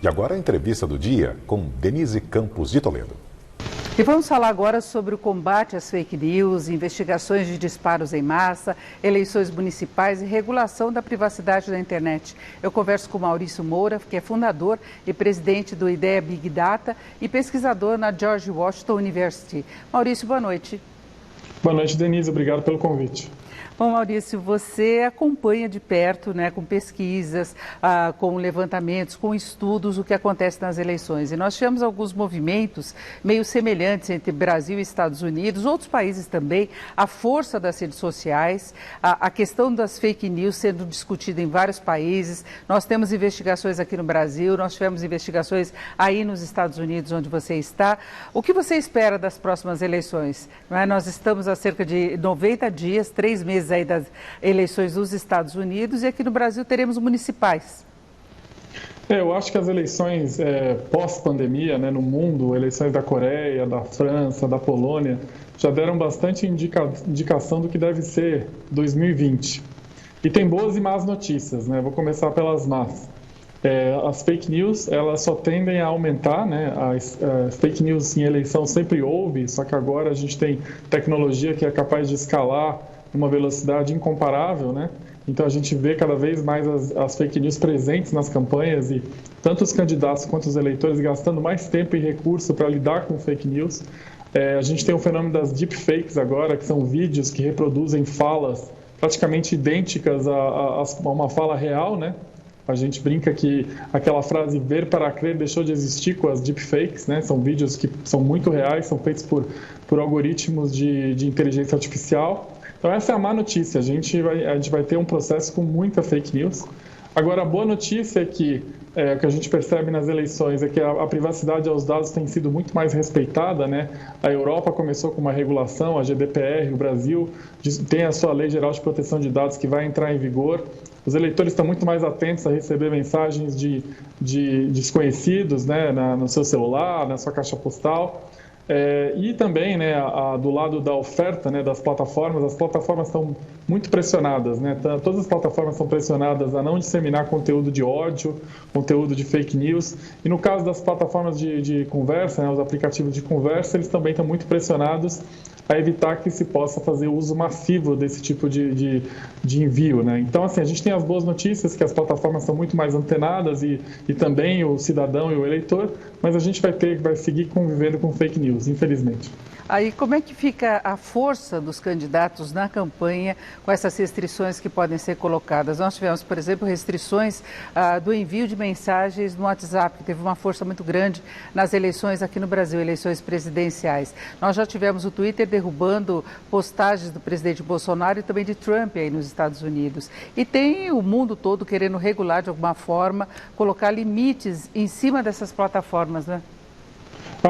E agora a entrevista do dia com Denise Campos de Toledo. E vamos falar agora sobre o combate às fake news, investigações de disparos em massa, eleições municipais e regulação da privacidade da internet. Eu converso com Maurício Moura, que é fundador e presidente do Ideia Big Data e pesquisador na George Washington University. Maurício, boa noite. Boa noite, Denise. Obrigado pelo convite. Bom, Maurício, você acompanha de perto, com pesquisas, com levantamentos, com estudos, o que acontece nas eleições. E nós tivemos alguns movimentos meio semelhantes entre Brasil e Estados Unidos, outros países também, a força das redes sociais, a questão das fake news sendo discutida em vários países. Nós temos investigações aqui no Brasil, nós tivemos investigações aí nos Estados Unidos, onde você está. O que você espera das próximas eleições? Nós estamos há cerca de 90 dias, 3 meses aí das eleições dos Estados Unidos, e aqui no Brasil teremos municipais. Eu acho que as eleições pós-pandemia, no mundo, eleições da Coreia, da França, da Polônia, já deram bastante indicação do que deve ser 2020. E tem boas e más notícias, Vou começar pelas más. As fake news, elas só tendem a aumentar, As fake news em eleição sempre houve, só que agora a gente tem tecnologia que é capaz de escalar uma velocidade incomparável, Então a gente vê cada vez mais as fake news presentes nas campanhas e tanto os candidatos quanto os eleitores gastando mais tempo e recurso para lidar com fake news. A gente tem o fenômeno das deepfakes agora, que são vídeos que reproduzem falas praticamente idênticas a uma fala real, A gente brinca que aquela frase ver para crer deixou de existir com as deepfakes, São vídeos que são muito reais, são feitos por algoritmos de inteligência artificial. Então essa é a má notícia, a gente vai ter um processo com muita fake news. Agora a boa notícia é que o que a gente percebe nas eleições é que a privacidade aos dados tem sido muito mais respeitada, A Europa começou com uma regulação, a GDPR, o Brasil tem a sua Lei Geral de Proteção de Dados que vai entrar em vigor. Os eleitores estão muito mais atentos a receber mensagens de desconhecidos, no seu celular, na sua caixa postal. E também, do lado da oferta, das plataformas, as plataformas estão muito pressionadas, Todas as plataformas são pressionadas a não disseminar conteúdo de ódio, conteúdo de fake news. E no caso das plataformas de conversa, os aplicativos de conversa, eles também estão muito pressionados a evitar que se possa fazer uso massivo desse tipo de envio, Então, assim, a gente tem as boas notícias, que as plataformas são muito mais antenadas e também o cidadão e o eleitor, mas a gente vai seguir convivendo com fake news, infelizmente. Aí, como é que fica a força dos candidatos na campanha com essas restrições que podem ser colocadas? Nós tivemos, por exemplo, restrições do envio de mensagens no WhatsApp, que teve uma força muito grande nas eleições aqui no Brasil, eleições presidenciais. Nós já tivemos o Twitter derrubando postagens do presidente Bolsonaro e também de Trump aí nos Estados Unidos. E tem o mundo todo querendo regular de alguma forma, colocar limites em cima dessas plataformas, Eu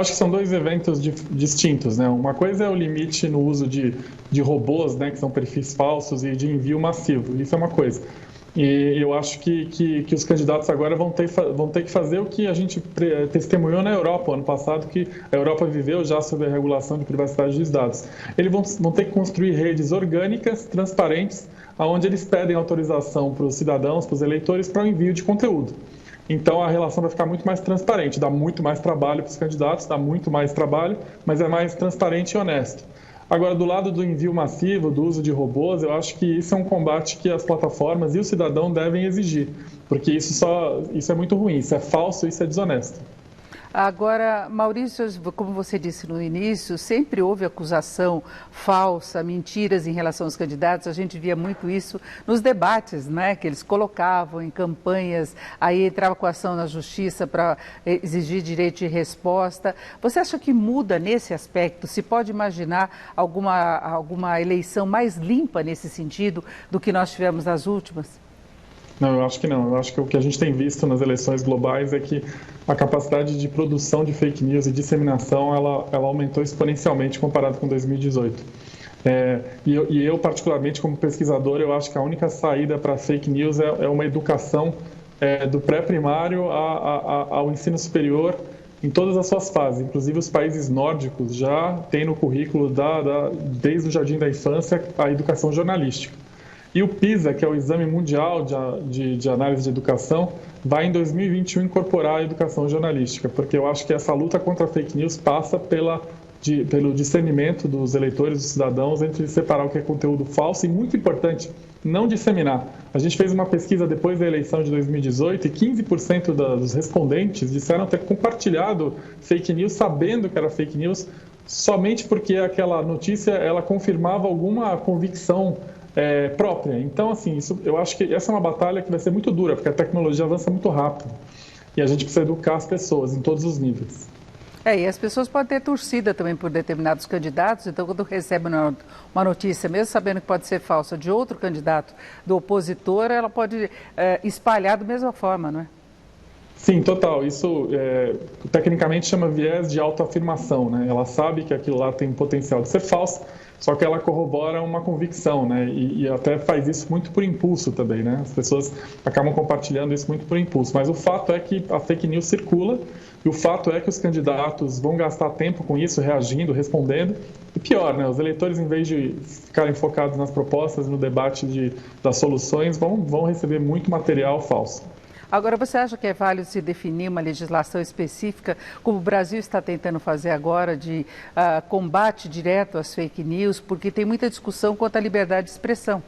acho que são dois eventos distintos, Uma coisa é o limite no uso de robôs, que são perfis falsos e de envio massivo. Isso é uma coisa. E eu acho que os candidatos agora vão ter que fazer o que a gente testemunhou na Europa ano passado, que a Europa viveu já sob a regulação de privacidade dos dados. Eles vão ter que construir redes orgânicas, transparentes, onde eles pedem autorização para os cidadãos, para os eleitores, para o envio de conteúdo. Então, a relação vai ficar muito mais transparente, dá muito mais trabalho para os candidatos, dá muito mais trabalho, mas é mais transparente e honesto. Agora, do lado do envio massivo, do uso de robôs, eu acho que isso é um combate que as plataformas e o cidadão devem exigir, porque isso é muito ruim, isso é falso, isso é desonesto. Agora, Maurício, como você disse no início, sempre houve acusação falsa, mentiras em relação aos candidatos. A gente via muito isso nos debates, que eles colocavam em campanhas, aí entrava com ação na justiça para exigir direito de resposta. Você acha que muda nesse aspecto? Se pode imaginar alguma eleição mais limpa nesse sentido do que nós tivemos nas últimas? Não, eu acho que não. Eu acho que o que a gente tem visto nas eleições globais é que a capacidade de produção de fake news e disseminação, ela aumentou exponencialmente comparado com 2018. E eu, particularmente, como pesquisador, eu acho que a única saída para fake news é uma educação do pré-primário ao ensino superior em todas as suas fases. Inclusive, os países nórdicos já têm no currículo, desde o jardim da infância, a educação jornalística. E o PISA, que é o Exame Mundial de Análise de Educação, vai em 2021 incorporar a educação jornalística, porque eu acho que essa luta contra a fake news passa pelo discernimento dos eleitores, dos cidadãos, entre separar o que é conteúdo falso e, muito importante, não disseminar. A gente fez uma pesquisa depois da eleição de 2018 e 15% dos respondentes disseram ter compartilhado fake news sabendo que era fake news somente porque aquela notícia ela confirmava alguma convicção própria. Então, assim, eu acho que essa é uma batalha que vai ser muito dura, porque a tecnologia avança muito rápido e a gente precisa educar as pessoas em todos os níveis. E as pessoas podem ter torcida também por determinados candidatos, então quando recebe uma notícia, mesmo sabendo que pode ser falsa, de outro candidato, do opositor, ela pode espalhar da mesma forma, não é? Sim, total. Isso tecnicamente chama viés de autoafirmação, né? Ela sabe que aquilo lá tem potencial de ser falso, só que ela corrobora uma convicção, né? E até faz isso muito por impulso também, né? As pessoas acabam compartilhando isso muito por impulso. Mas o fato é que a fake news circula e o fato é que os candidatos vão gastar tempo com isso, reagindo, respondendo. E pior, né? Os eleitores, em vez de ficarem focados nas propostas, no debate das soluções, vão receber muito material falso. Agora, você acha que é válido se definir uma legislação específica, como o Brasil está tentando fazer agora, de combate direto às fake news, porque tem muita discussão quanto à liberdade de expressão?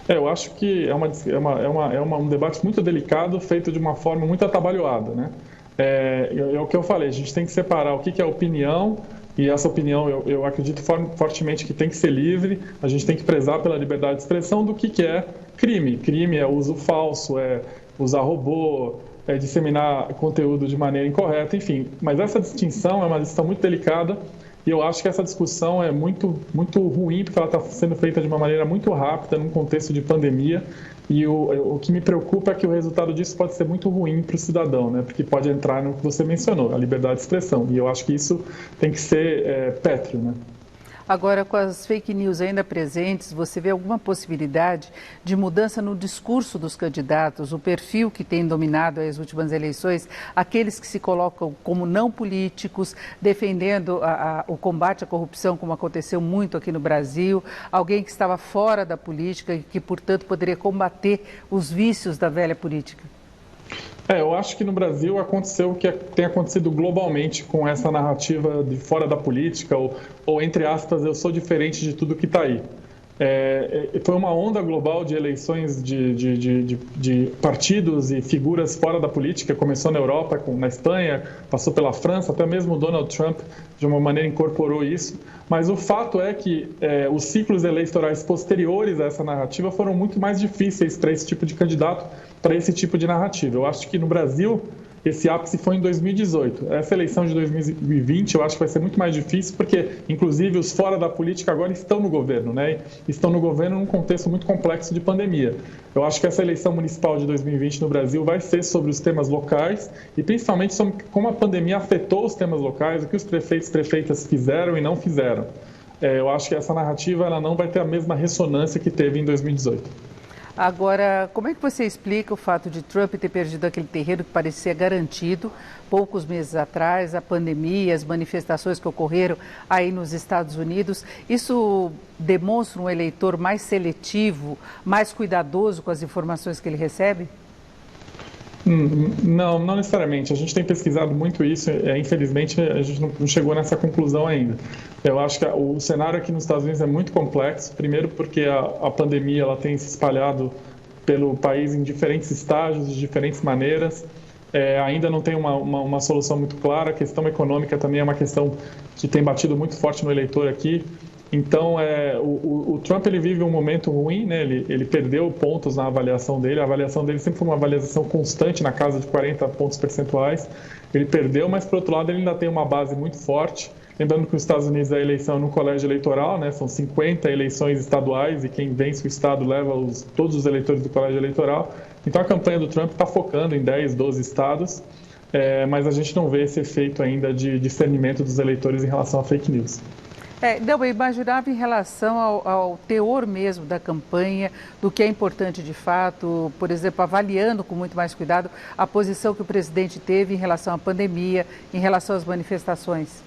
Eu acho que é um debate muito delicado, feito de uma forma muito atabalhoada, né? É o que eu falei, a gente tem que separar o que é opinião, e essa opinião eu acredito fortemente que tem que ser livre, a gente tem que prezar pela liberdade de expressão do que é crime. Crime é uso falso, é usar robô, disseminar conteúdo de maneira incorreta, enfim. Mas essa distinção é uma distinção muito delicada e eu acho que essa discussão é muito, muito ruim porque ela está sendo feita de uma maneira muito rápida, num contexto de pandemia. E o que me preocupa é que o resultado disso pode ser muito ruim para o cidadão, né? Porque pode entrar no que você mencionou, a liberdade de expressão. E eu acho que isso tem que ser pétreo, né? Agora, com as fake news ainda presentes, você vê alguma possibilidade de mudança no discurso dos candidatos, o perfil que tem dominado as últimas eleições, aqueles que se colocam como não políticos, defendendo o combate à corrupção, como aconteceu muito aqui no Brasil, alguém que estava fora da política e que, portanto, poderia combater os vícios da velha política? Eu acho que no Brasil aconteceu o que tem acontecido globalmente com essa narrativa de fora da política, ou entre aspas, eu sou diferente de tudo que está aí. Foi uma onda global de eleições de partidos e figuras fora da política, começou na Europa, na Espanha, passou pela França, até mesmo o Donald Trump de uma maneira incorporou isso. Mas o fato é que os ciclos eleitorais posteriores a essa narrativa foram muito mais difíceis para esse tipo de candidato, para esse tipo de narrativa. Eu acho que no Brasil esse ápice foi em 2018. Essa eleição de 2020 eu acho que vai ser muito mais difícil porque, inclusive, os fora da política agora estão no governo, né? Estão no governo num contexto muito complexo de pandemia. Eu acho que essa eleição municipal de 2020 no Brasil vai ser sobre os temas locais e principalmente sobre como a pandemia afetou os temas locais, o que os prefeitos e prefeitas fizeram e não fizeram. Eu acho que essa narrativa ela não vai ter a mesma ressonância que teve em 2018. Agora, como é que você explica o fato de Trump ter perdido aquele terreno que parecia garantido poucos meses atrás, a pandemia, as manifestações que ocorreram aí nos Estados Unidos? Isso demonstra um eleitor mais seletivo, mais cuidadoso com as informações que ele recebe? Não necessariamente. A gente tem pesquisado muito isso. Infelizmente, a gente não chegou nessa conclusão ainda. Eu acho que o cenário aqui nos Estados Unidos é muito complexo. Primeiro porque a pandemia ela tem se espalhado pelo país em diferentes estágios, de diferentes maneiras. Ainda não tem uma solução muito clara. A questão econômica também é uma questão que tem batido muito forte no eleitor aqui. Então, o Trump ele vive um momento ruim, né? Ele perdeu pontos na avaliação dele. A avaliação dele sempre foi uma avaliação constante, na casa de 40 pontos percentuais. Ele perdeu, mas, por outro lado, ele ainda tem uma base muito forte. Lembrando que os Estados Unidos a eleição é no colégio eleitoral, né? São 50 eleições estaduais e quem vence o estado leva todos os eleitores do colégio eleitoral. Então, a campanha do Trump está focando em 10, 12 estados, mas a gente não vê esse efeito ainda de discernimento dos eleitores em relação a fake news. Não, eu imaginava em relação ao teor mesmo da campanha, do que é importante de fato, por exemplo, avaliando com muito mais cuidado a posição que o presidente teve em relação à pandemia, em relação às manifestações.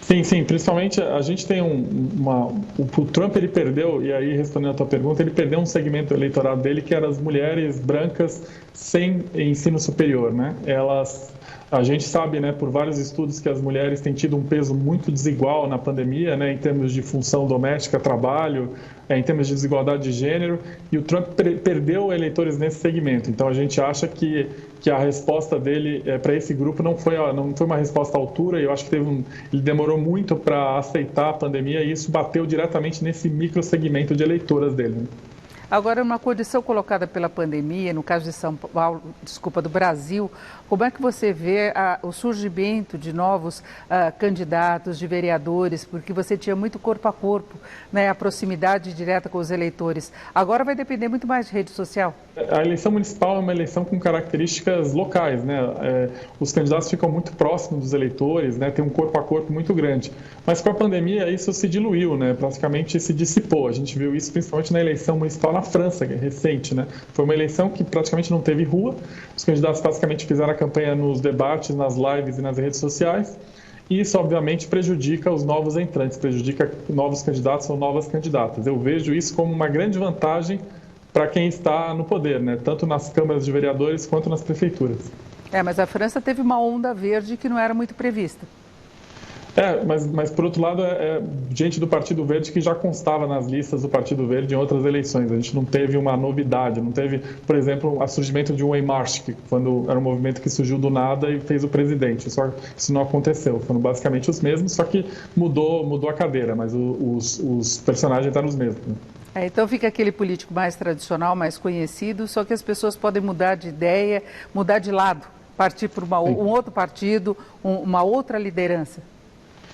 Sim, principalmente a gente tem o Trump ele perdeu, e aí respondendo a tua pergunta, ele perdeu um segmento eleitoral dele que era as mulheres brancas sem ensino superior, né? A gente sabe, né, por vários estudos que as mulheres têm tido um peso muito desigual na pandemia, né, em termos de função doméstica, trabalho, em termos de desigualdade de gênero, e o Trump perdeu eleitores nesse segmento. Então a gente acha que a resposta dele para esse grupo não foi uma resposta à altura, e eu acho que ele demorou muito para aceitar a pandemia, e isso bateu diretamente nesse micro segmento de eleitoras dele, né? Agora, uma condição colocada pela pandemia, no caso de São Paulo, do Brasil, como é que você vê o surgimento de novos candidatos, de vereadores, porque você tinha muito corpo a corpo, né, a proximidade direta com os eleitores. Agora vai depender muito mais de rede social? A eleição municipal é uma eleição com características locais, né? Os candidatos ficam muito próximos dos eleitores, né? Tem um corpo a corpo muito grande. Mas com a pandemia isso se diluiu, né? Praticamente se dissipou. A gente viu isso principalmente na eleição municipal na França, que é recente, né? Foi uma eleição que praticamente não teve rua. Os candidatos basicamente fizeram a campanha nos debates, nas lives e nas redes sociais. E isso, obviamente, prejudica os novos entrantes, prejudica novos candidatos ou novas candidatas. Eu vejo isso como uma grande vantagem para quem está no poder, né? Tanto nas câmaras de vereadores quanto nas prefeituras. Mas a França teve uma onda verde que não era muito prevista. Mas por outro lado, gente do Partido Verde que já constava nas listas do Partido Verde em outras eleições. A gente não teve uma novidade, não teve, por exemplo, o surgimento de um Weimar, que quando era um movimento que surgiu do nada e fez o presidente. Isso não aconteceu. Foram basicamente os mesmos, só que mudou a cadeira, mas os personagens eram os mesmos, né? Então fica aquele político mais tradicional, mais conhecido, só que as pessoas podem mudar de ideia, mudar de lado, partir para um outro partido, uma outra liderança.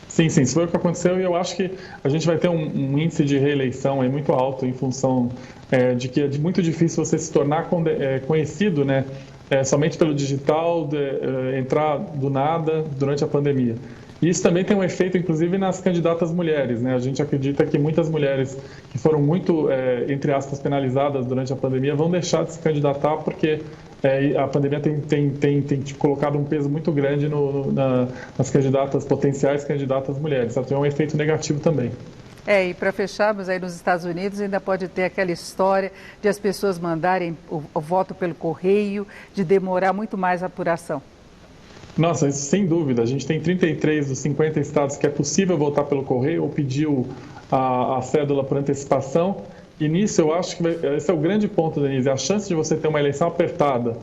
Sim, isso foi o que aconteceu, e eu acho que a gente vai ter um índice de reeleição aí muito alto em função de que é muito difícil você se tornar conhecido, né, somente pelo digital, entrar do nada durante a pandemia. E isso também tem um efeito, inclusive, nas candidatas mulheres, né? A gente acredita que muitas mulheres que foram muito, entre aspas, penalizadas durante a pandemia vão deixar de se candidatar porque a pandemia tem colocado um peso muito grande nas candidatas, potenciais candidatas mulheres. Então, é um efeito negativo também. E para fecharmos, aí nos Estados Unidos ainda pode ter aquela história de as pessoas mandarem o voto pelo correio, de demorar muito mais a apuração. Nossa, isso sem dúvida. A gente tem 33 dos 50 estados que é possível votar pelo correio ou pedir a cédula por antecipação. E nisso eu acho que esse é o grande ponto, Denise. A chance de você ter uma eleição apertada,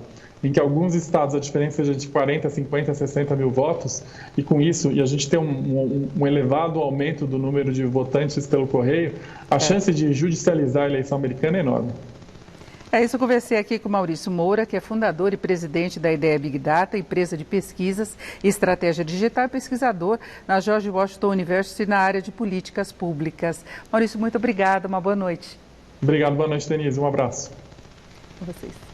em que alguns estados a diferença seja de 40, 50, 60 mil votos, e com isso, e a gente tem um elevado aumento do número de votantes pelo correio, a chance de judicializar a eleição americana é enorme. É isso, eu conversei aqui com Maurício Moura, que é fundador e presidente da Ideia Big Data, empresa de pesquisas e estratégia digital, e pesquisador na George Washington University na área de políticas públicas. Maurício, muito obrigada, uma boa noite. Obrigado, boa noite, Denise, um abraço. Com vocês.